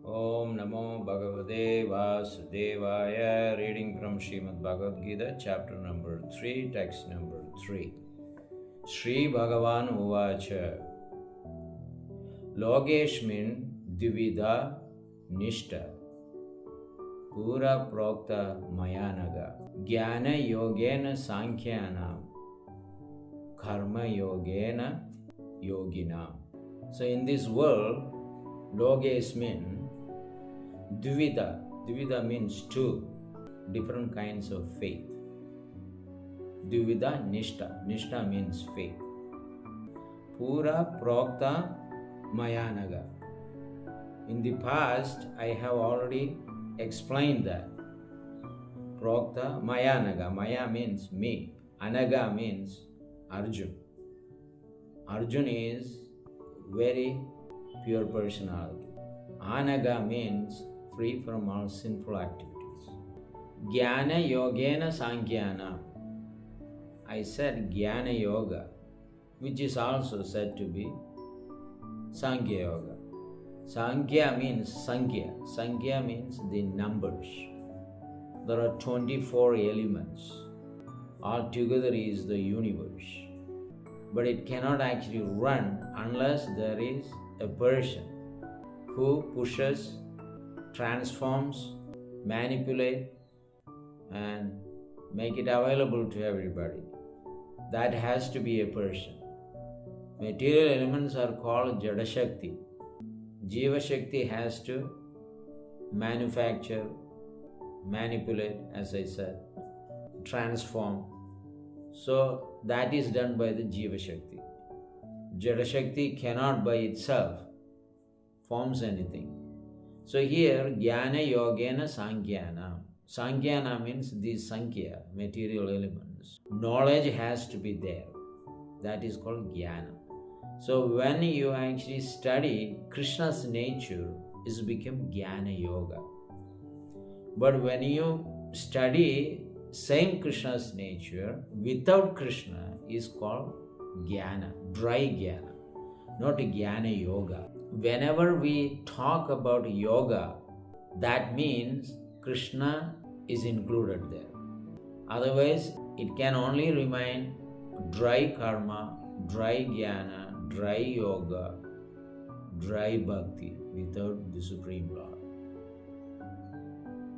Om Namo Bhagavate Vasudevaya. Reading from Bhagavad-Gita, chapter number 3, text number 3. Shri Bhagavan Uvacha Logeshmin Divida Nishta Pura Prokta Mayanaga Jnana Yogena Sankhyanam Karma Yogena Yogina. So in this world, Logesmin Dvida. Dvida means two different kinds of faith. Dvida Nishta. Nishta means faith. Pura Prokta Mayanaga. In the past, I have already explained that. Prokta Mayanaga. Maya means me. Anaga means Arjun. Arjun is very pure personality. Anaga means free from all sinful activities. Jnana Yogena Sankhyanam. I said Jnana Yoga, which is also said to be Sankhya Yoga. Sankhya means Sankhya. Sankhya means the numbers. There are 24 elements. Altogether is the universe. But it cannot actually run unless there is a person who pushes, transforms, manipulates, and make it available to everybody. That has to be a person. Material elements are called Jada Shakti. Jiva Shakti has to manufacture, manipulate, as I said, transform. So that is done by the Jiva Shakti. Jada Shakti cannot by itself forms anything. So here, Jnana Yogena Sankhyanam. Sankhyanam means the Sankhya, material elements. Knowledge has to be there. That is called Jnana. So when you actually study Krishna's nature, it becomes Jnana Yoga. But when you study same Krishna's nature without Krishna is called Jnana, dry Jnana, not Jnana Yoga. Whenever we talk about yoga, that means Krishna is included there. Otherwise, it can only remain dry karma, dry jnana, dry yoga, dry bhakti without the Supreme Lord.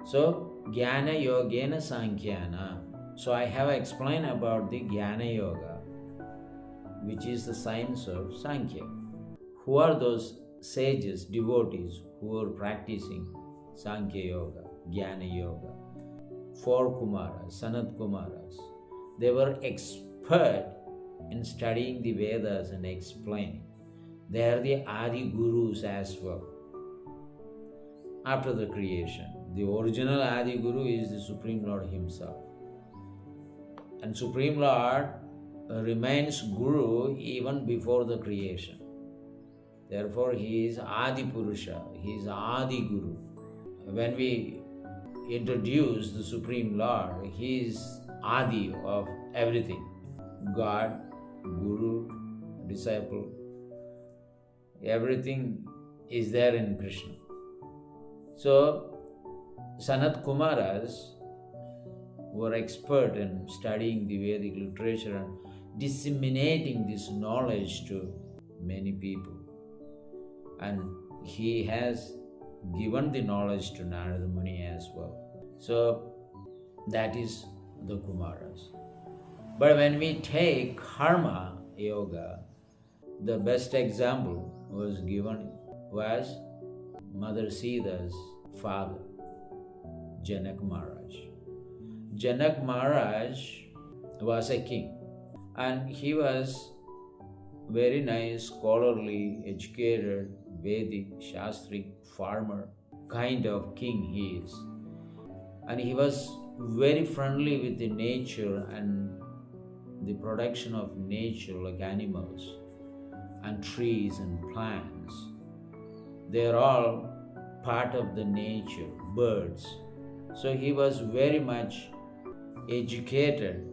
So, Jnana Yogena Sankhyanam. So, I have explained about the Jnana Yoga, which is the science of Sankhya. Who are those sages, devotees who are practicing Sankhya Yoga, Jnana Yoga? 4 Kumaras, Sanat Kumaras. They were expert in studying the Vedas and explaining. They are the Adi Gurus as well. After the creation, the original Adi Guru is the Supreme Lord Himself. And Supreme Lord remains Guru even before the creation. Therefore, He is Adi Purusha, He is Adi Guru. When we introduce the Supreme Lord, He is Adi of everything. God, Guru, disciple, everything is there in Krishna. So, Sanat Kumaras were expert in studying the Vedic literature and disseminating this knowledge to many people. And he has given the knowledge to Narada Muni as well. So that is the Kumaras. But when we take Karma Yoga, the best example was Mother Sita's father, Janak Maharaj. Janak Maharaj was a king, and he was very nice, scholarly, educated, Vedic, Shastric, farmer kind of king he is. And he was very friendly with the nature and the production of nature like animals and trees and plants. They are all part of the nature, birds. So he was very much educated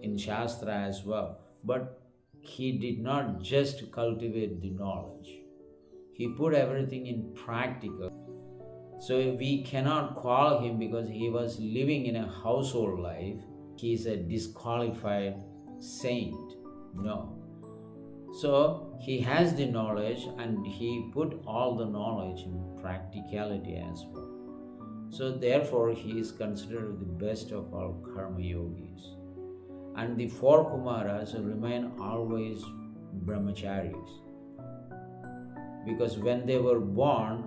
in Shastra as well. But he did not just cultivate the knowledge. He put everything in practical. So we cannot call him because he was living in a household life. He is a disqualified saint. No. So he has the knowledge and he put all the knowledge in practicality as well. So therefore he is considered the best of all karma yogis. And the four Kumaras remain always brahmacharis. Because when they were born,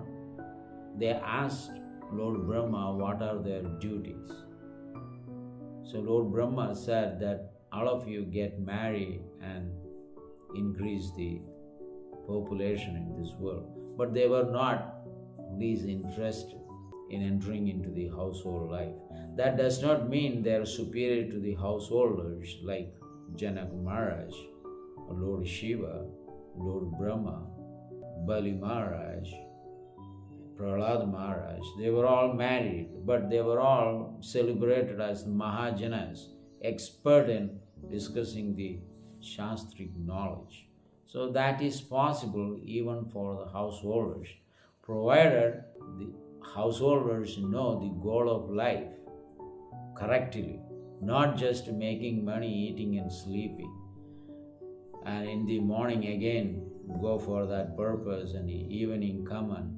they asked Lord Brahma what are their duties. So Lord Brahma said that all of you get married and increase the population in this world. But they were not least interested in entering into the household life. That does not mean they are superior to the householders like Janaka Maharaj, Lord Shiva, Lord Brahma, Bali Maharaj, Prahlad Maharaj. They were all married, but they were all celebrated as Mahajanas, expert in discussing the Shastric knowledge. So that is possible even for the householders, provided the householders know the goal of life correctly, not just making money, eating and sleeping, and in the morning again go for that purpose, and the evening come and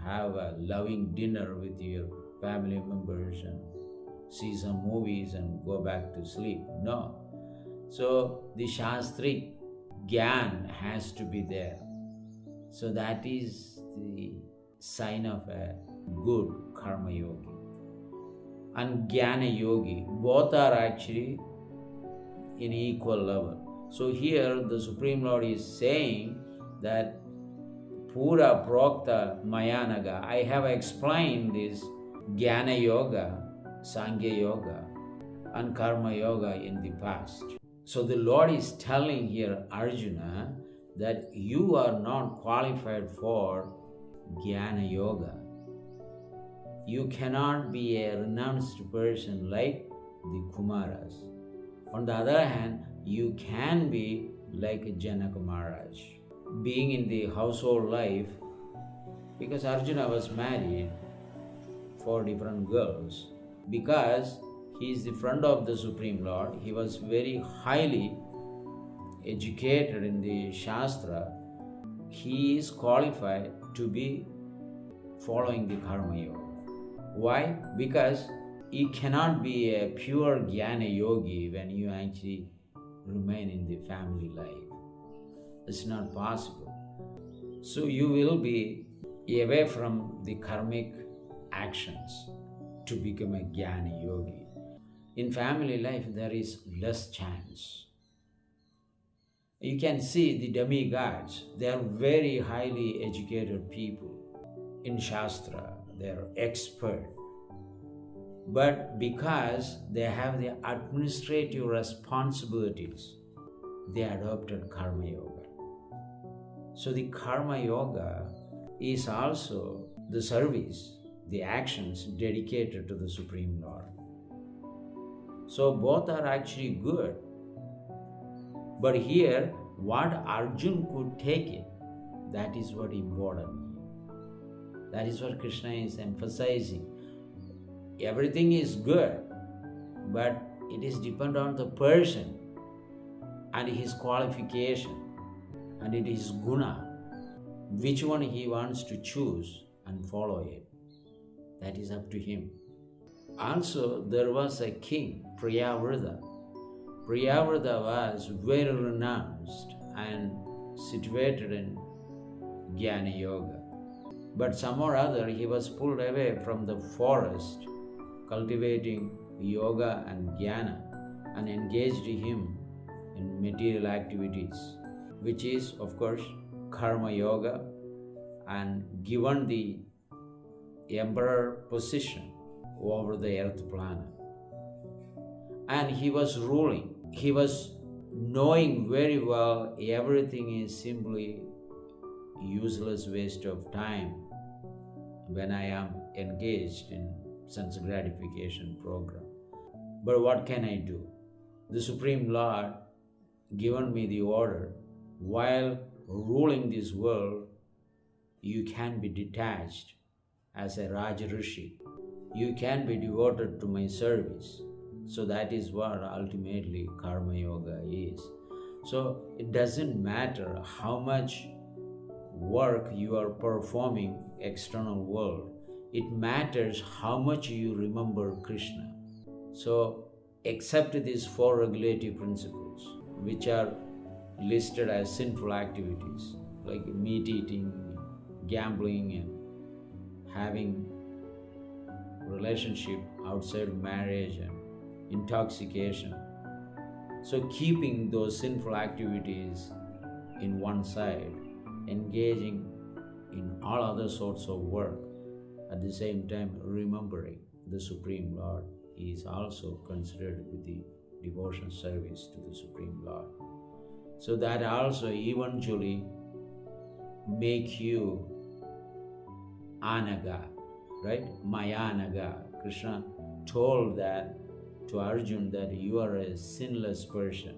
have a loving dinner with your family members and see some movies and go back to sleep. No. So the Shastric Gyan has to be there. So that is the sign of a good karma yogi. And Jnana yogi, both are actually in equal level. So here the Supreme Lord is saying that Pura Prokta Mayanaga, I have explained this Jnana Yoga, Sankhya Yoga and Karma Yoga in the past. So the Lord is telling here Arjuna that you are not qualified for Jnana Yoga. You cannot be a renounced person like the Kumaras. On the other hand, you can be like Janaka Maharaj. Being in the household life, because Arjuna was married 4 different girls, because he is the friend of the Supreme Lord, he was very highly educated in the Shastra, he is qualified to be following the Karma Yoga. Why? Because you cannot be a pure Jnana Yogi when you actually remain in the family life. It's not possible. So you will be away from the karmic actions to become a Jnana Yogi. In family life, there is less chance. You can see the demigods, they are very highly educated people. In Shastra, they are expert. But because they have the administrative responsibilities, they adopted Karma Yoga. So the Karma Yoga is also the service, the actions dedicated to the Supreme Lord. So both are actually good. But here, what Arjun could take it, that is what important. That is what Krishna is emphasizing. Everything is good, but it is dependent on the person and his qualification and it is guna. Which one he wants to choose and follow it, that is up to him. Also, there was a king, Priyavrata. Priyavrata was very renounced and situated in Jnana Yoga. But somehow or other, he was pulled away from the forest, cultivating yoga and jnana, and engaged him in material activities, which is, of course, karma yoga, and given the emperor position over the earth planet. And he was ruling. He was knowing very well everything is simply useless waste of time when I am engaged in sense gratification program. But what can I do? The Supreme Lord given me the order, while ruling this world, you can be detached as a Raj Rishi. You can be devoted to my service. So that is what ultimately Karma Yoga is. So it doesn't matter how much work you are performing external world. It matters how much you remember Krishna. So accept these four regulative principles, which are listed as sinful activities like meat eating, gambling, and having relationship outside marriage, and intoxication. So keeping those sinful activities in one side, engaging in all other sorts of work, at the same time remembering the Supreme Lord is also considered with the devotion service to the Supreme Lord. So that also eventually make you anaga, right? Mayanaga. Krishna told that to Arjun that you are a sinless person.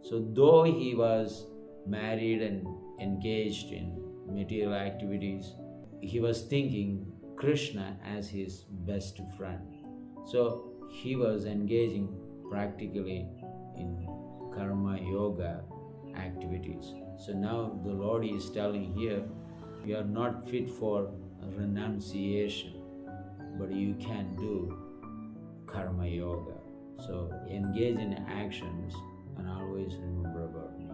So though he was married and engaged in material activities, he was thinking Krishna as his best friend. So he was engaging practically in karma yoga activities. So now the Lord is telling here, you are not fit for renunciation, but you can do karma yoga. So engage in actions and always remember about me.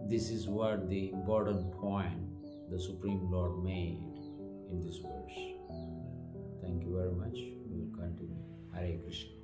This is what the important point the Supreme Lord made in this verse. Thank you very much. We will continue. Hare Krishna.